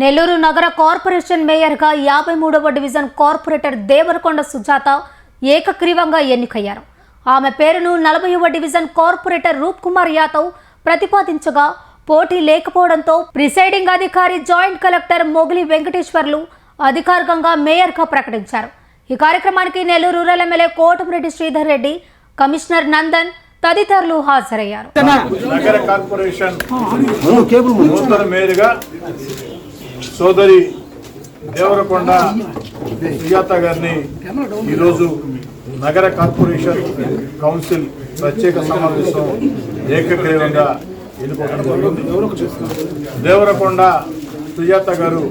నెల్లూరు నగర కార్పొరేషన్ మేయర్గా 53వ division corporator Devarakonda Sujatha ఏకగ్రీవంగా ఎన్నికయ్యారు. ఆమె పేరును 40వ డివిజన్ కార్పొరేటర్ రూప్ కుమార్ యాదవ్ ప్రతిపాదించగా పోటీ లేకపోవడంతో ప్రిసైడింగ్ అధికారి జాయింట్ కలెక్టర్ మొగిలి వెంకటేశ్వర్లు అధికారికంగా మేయర్గా ప్రకటించారు. ఈ కార్యక్రమానికి Nellore rural MLA Kotamreddy Sridhar Reddy, commissioner Nandan తదితరులు హాజరయ్యారు. నగర కార్పొరేషన్ నూతన మేయర్గా సోదరి దేవరకొండ సుజాత గారిని ఈరోజు నగర కార్పొరేషన్ కౌన్సిల్ ప్రత్యేక సమావేశం ఏకగ్రీవంగా ఎన్నుకోవడం జరిగింది. దేవరకొండ సుజాత గారు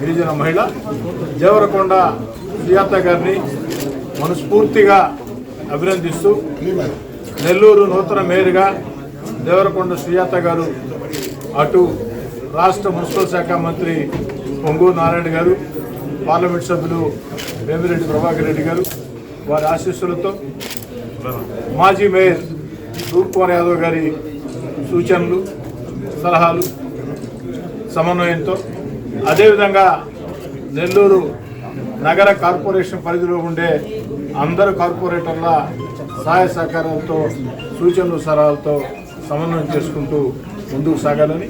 గిరిజన మహిళ. దేవరకొండ సుజాత గారిని మనస్ఫూర్తిగా అభినందిస్తూ నెల్లూరు నూతన మేయర్గా దేవరకొండ సుజాత గారు అటు రాష్ట్ర మున్సిపల్ శాఖ మంత్రి పొంగూరు నారాయణ గారు, పార్లమెంట్ సభ్యులు వేమిరెడ్డి ప్రభాకర్ రెడ్డి గారు వారి ఆశీస్సులతో, మాజీ మేయర్ రూప్ కుమార్ యాదవ్ గారి సూచనలు, సలహాలు, సమన్వయంతో, అదేవిధంగా నెల్లూరు నగర కార్పొరేషన్ పరిధిలో ఉండే అందరు కార్పొరేటర్ల సహాయ సహకారాలతో, సూచనలు సలహాలతో సమన్వయం చేసుకుంటూ ముందుకు సాగాలని,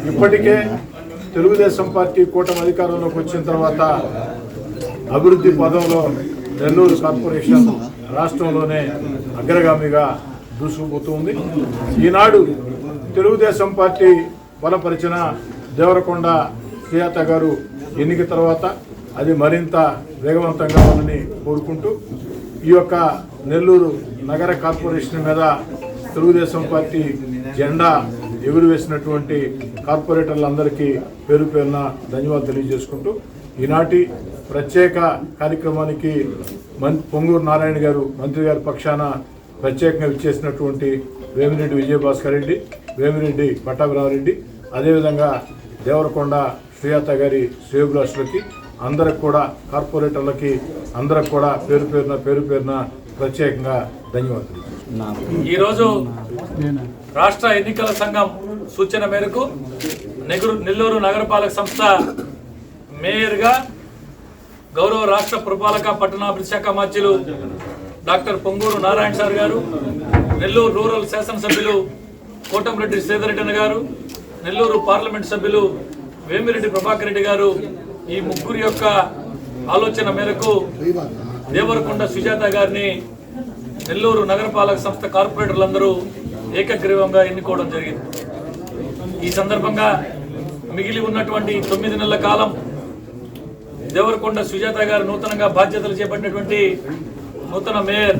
ఇప్పటికే తెలుగుదేశం పార్టీ కూటమి అధికారంలోకి వచ్చిన తర్వాత అభివృద్ధి పదంలో నెల్లూరు కార్పొరేషన్ రాష్ట్రంలోనే అగ్రగామిగా దూసుకుపోతుంది. ఈనాడు తెలుగుదేశం పార్టీ బలపరిచిన దేవరకొండ సుజాత గారు ఎన్నిక తర్వాత అది మరింత వేగవంతంగా ఉందని కోరుకుంటూ, ఈ యొక్క నెల్లూరు నగర కార్పొరేషన్ మీద తెలుగుదేశం పార్టీ జెండా ఎగురవేసినటువంటి కార్పొరేటర్లందరికీ పేరు పేరున ధన్యవాదాలు తెలియజేసుకుంటూ, ఈనాటి ప్రత్యేక కార్యక్రమానికి పొంగూరు నారాయణ గారు మంత్రి గారి పక్షాన ప్రత్యేకంగా విచ్చేసినటువంటి వేమిరెడ్డి విజయభాస్కర్ రెడ్డి, వేమిరెడ్డి పట్టాభిరామరెడ్డి, అదేవిధంగా దేవరకొండ సుజాత గారి శ్రేయోభిలాషులకి అందరికి కూడా, కార్పొరేటర్లకి అందరికి కూడా పేరు పేరున ప్రత్యేకంగా ధన్యవాదాలు. ఈరోజు రాష్ట్ర ఎన్నికల సంఘం సూచన మేరకు నెల్లూరు నగరపాలక సంస్థ మేయర్గా గౌరవ రాష్ట్ర పురపాలక పట్టణాభివృద్ధి శాఖ మంత్రులు డాక్టర్ పొంగూరు నారాయణ సార్ గారు, నెల్లూరు రూరల్ శాసనసభ్యులు కోటమిరెడ్డి శ్రీధర్ రెడ్డి గారు, నెల్లూరు పార్లమెంట్ సభ్యులు వేమిరెడ్డి ప్రభాకర్ రెడ్డి గారు, ఈ ముగ్గురు యొక్క ఆలోచన మేరకు దేవరకొండ సుజాత గారిని నెల్లూరు నగరపాలక సంస్థ కార్పొరేటర్లందరూ ఏకగ్రీవంగా ఎన్నుకోవడం జరిగింది. ఈ సందర్భంగా మిగిలి ఉన్నటువంటి 9 నెలల కాలం దేవరకొండ సుజాత గారు నూతనంగా బాధ్యతలు చేపట్టినటువంటి నూతన మేయర్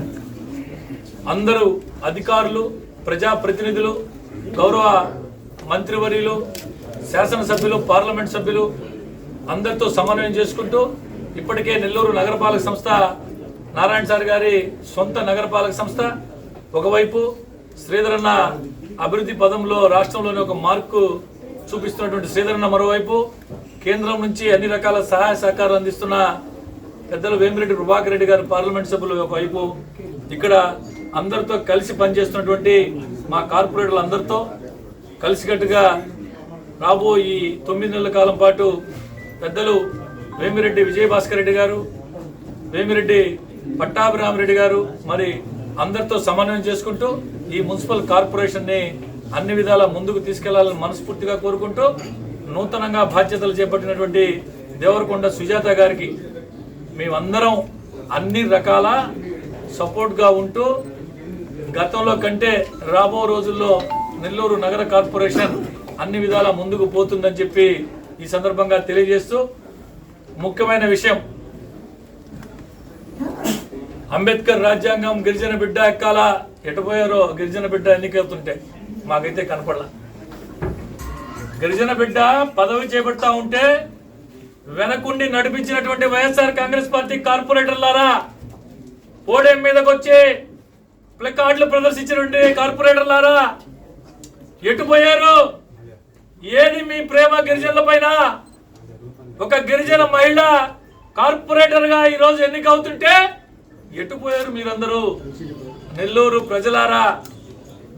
అందరూ అధికారులు, ప్రజాప్రతినిధులు, గౌరవ మంత్రివర్యులు, శాసనసభ్యులు, పార్లమెంట్ సభ్యులు అందరితో సమన్వయం చేసుకుంటూ, ఇప్పటికే నెల్లూరు నగరపాలక సంస్థ నారాయణ సార్ గారి సొంత నగరపాలక సంస్థ, ఒకవైపు శ్రీధరన్న అభివృద్ధి పదంలో రాష్ట్రంలోని ఒక మార్కు చూపిస్తున్నటువంటి శ్రీధరన్న, మరోవైపు కేంద్రం నుంచి అన్ని రకాల సహాయ సహకారాలు అందిస్తున్న పెద్దలు వేమిరెడ్డి ప్రభాకర్ రెడ్డి గారు పార్లమెంట్ సభ్యులు ఒకవైపు, ఇక్కడ అందరితో కలిసి పనిచేస్తున్నటువంటి మా కార్పొరేటర్లు అందరితో కలిసికట్టుగా రాబో ఈ 9 నెలల కాలం పాటు పెద్దలు వేమిరెడ్డి విజయభాస్కర్ రెడ్డి గారు, వేమిరెడ్డి పట్టాభిరామరెడ్డి గారు మరి అందరితో సమన్వయం చేసుకుంటూ ఈ మున్సిపల్ కార్పొరేషన్ని అన్ని విధాల ముందుకు తీసుకెళ్లాలని మనస్ఫూర్తిగా కోరుకుంటూ, నూతనంగా బాధ్యతలు చేపట్టినటువంటి దేవరకొండ సుజాత గారికి మేమందరం అన్ని రకాల సపోర్ట్గా ఉంటూ గతంలో కంటే రాబో రోజుల్లో నెల్లూరు నగర కార్పొరేషన్ అన్ని విధాల ముందుకు పోతుందని చెప్పి ఈ సందర్భంగా తెలియజేస్తూ, ముఖ్యమైన విషయం, అంబేద్కర్ రాజ్యాంగం గిరిజన బిడ్డ ఎక్కాల, ఎటుపోయారో గిరిజన బిడ్డ ఎన్నికవుతుంటే మాకైతే కనపడలా. గిరిజన బిడ్డ పదవి చేపడతా ఉంటే వెనకుండి నడిపించినటువంటి వైఎస్ఆర్ కాంగ్రెస్ పార్టీ కార్పొరేటర్లారా, పోడియం మీదకి వచ్చి ప్లకార్డులు ప్రదర్శించినటువంటి కార్పొరేటర్లారా ఎటుపోయారు? ఏది మీ ప్రేమ గిరిజనుల పైన? ఒక గిరిజన మహిళ కార్పొరేటర్గా ఈరోజు ఎన్నికవుతుంటే ఎటుపోయారు మీరందరూ? నెల్లూరు ప్రజలారా,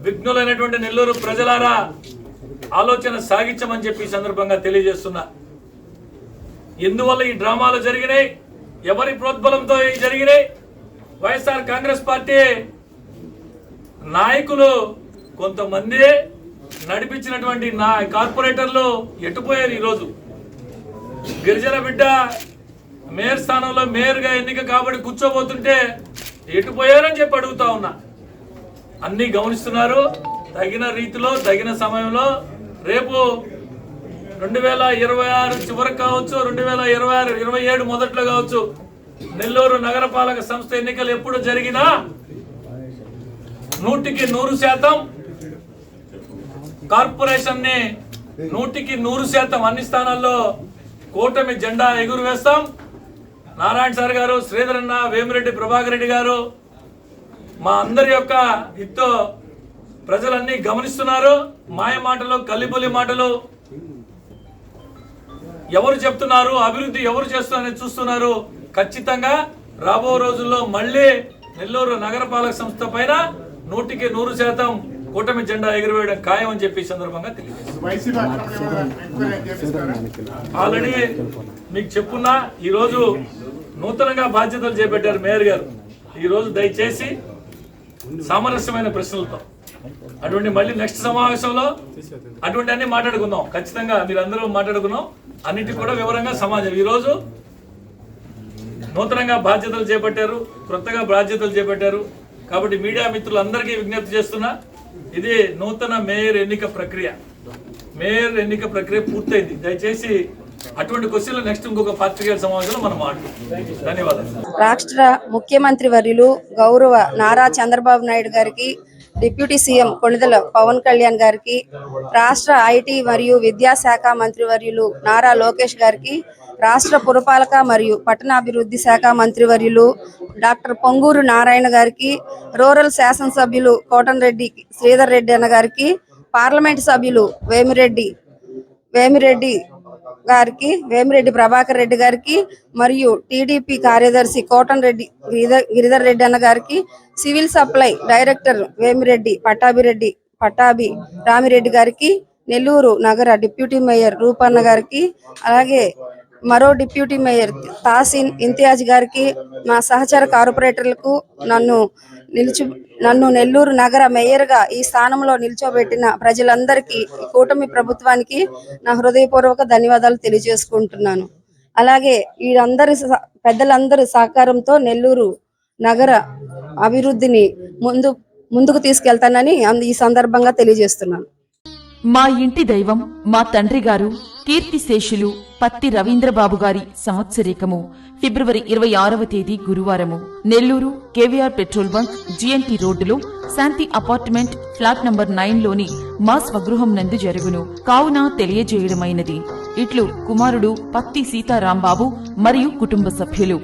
విఘ్నులైనటువంటి నెల్లూరు ప్రజలారా, ఆలోచన సాగించమని చెప్పి ఈ సందర్భంగా తెలియజేస్తున్నా. ఎందువల్ల ఈ డ్రామాలు జరిగినాయి, ఎవరి ప్రోద్బలంతో జరిగినాయి, వైఎస్ఆర్ కాంగ్రెస్ పార్టీ నాయకులు కొంతమంది నడిపించినటువంటి కార్పొరేటర్లు ఎటుపోయారు. ఈరోజు గిరిజన బిడ్డ మేయర్ స్థానంలో మేయర్గా ఎన్నిక కాబట్టి కూర్చోబోతుంటే ఎటుపోయారని చెప్పి అడుగుతా ఉన్నా. అన్ని గమనిస్తున్నారు. తగిన రీతిలో తగిన సమయంలో రేపు 2026 చివరికి కావచ్చు, 2027 మొదట్లో కావచ్చు, నెల్లూరు నగరపాలక సంస్థ ఎన్నికలు ఎప్పుడు జరిగినా 100% కార్పొరేషన్ ని 100% అన్ని స్థానాల్లో కూటమి జెండా ఎగురవేస్తాం. నారాయణ సార్ గారు, శ్రీధర్ అన్న, వేమిరెడ్డి ప్రభాకర్ రెడ్డి గారు, మా అందరి యొక్క ఇతో ప్రజలన్నీ గమనిస్తున్నారు. మాయ మాటలు, కల్లిబొల్లి మాటలు ఎవరు చెప్తున్నారు, అభివృద్ధి ఎవరు చేస్తున్నారని చూస్తున్నారు. ఖచ్చితంగా రాబో రోజుల్లో మళ్ళీ నెల్లూరు నగరపాలక సంస్థ పైన 100% కూటమి జెండా ఎగురవేయడం ఖాయం అని చెప్పి సందర్భంగా తెలియజేస్తారు. ఆల్రెడీ మీకు చెప్పున్నా, ఈరోజు నూతనంగా బాధ్యతలు చేపట్టారు మేయర్ గారు. ఈరోజు దయచేసి సామరస్యమైన ప్రశ్నలతో అటువంటి మళ్ళీ నెక్స్ట్ సమావేశంలో అటువంటి అన్ని మాట్లాడుకుందాం. ఖచ్చితంగా మీరందరూ మాట్లాడుకుందాం. అన్నిటి కూడా వివరంగా సమాజం ఈరోజు నూతనంగా బాధ్యతలు చేపట్టారు, కొత్తగా బాధ్యతలు చేపట్టారు. కాబట్టి మీడియా మిత్రులందరికీ విజ్ఞప్తి చేస్తున్నా, ఇది నూతన మేయర్ ఎన్నిక ప్రక్రియ. మేయర్ ఎన్నిక ప్రక్రియ పూర్తయింది. దయచేసి అటువంటి క్వశ్చన్లు నెక్స్ట్ ఇంకొక పత్రికల సమావేశంలో మనం మాట్లాడుతాం. ధన్యవాదాలు. రాష్ట్ర ముఖ్యమంత్రి వర్యులు గౌరవ నారా చంద్రబాబు నాయుడు గారికి, డిప్యూటీ సీఎం కొణిదెల పవన్ కళ్యాణ్ గారికి, రాష్ట్ర ఐటీ మరియు విద్యాశాఖ మంత్రివర్యులు నారా లోకేష్ గారికి, రాష్ట్ర పురపాలక మరియు పట్టణాభివృద్ధి శాఖ మంత్రివర్యులు డాక్టర్ పొంగూరు నారాయణ గారికి, రూరల్ శాసనసభ్యులు కోటంరెడ్డి శ్రీధర్ రెడ్డి అన్న గారికి, పార్లమెంట్ సభ్యులు వేమిరెడ్డి ప్రభాకర్ రెడ్డి గారికి మరియు టీడీపీ కార్యదర్శి కోటంరెడ్డి గిరిధర్ రెడ్డి అన్న గారికి, civil supply director Vemireddy Pattabhi Ramireddy గారికి, నెల్లూరు నగర డిప్యూటీ మేయర్ రూపన్న గారికి, అలాగే మరో డిప్యూటీ మేయర్ తాసిన్ ఇంతియాజ్ గారికి, మా సహచర కార్పొరేటర్లకు, నన్ను నెల్లూరు నగర మేయర్గా ఈ స్థానంలో నిల్చోబెట్టిన ప్రజలందరికీ, కూటమి ప్రభుత్వానికి నా హృదయపూర్వక ధన్యవాదాలు తెలియజేసుకుంటున్నాను. అలాగే పెద్దలందరి సహకారంతో నెల్లూరు నగర అభివృద్ధిని ముందుకు తీసుకెళ్తానని ఈ సందర్భంగా తెలియజేస్తున్నాను. మా ఇంటి దైవం మా తండ్రి గారు కీర్తిశేషులు పత్తి రవీంద్రబాబు గారి సంవత్సరీకము ఫిబ్రవరి 26వ తేదీ గురువారము Nellore KVR petrol bunk GNT రోడ్డులో శాంతి అపార్ట్మెంట్ ఫ్లాట్ నంబర్ 9లోని మా స్వగృహం నందు జరుగును. కావున తెలియజేయడమైనది ఇట్లు కుమారుడు పత్తి సీతారాంబాబు మరియు కుటుంబ సభ్యులు.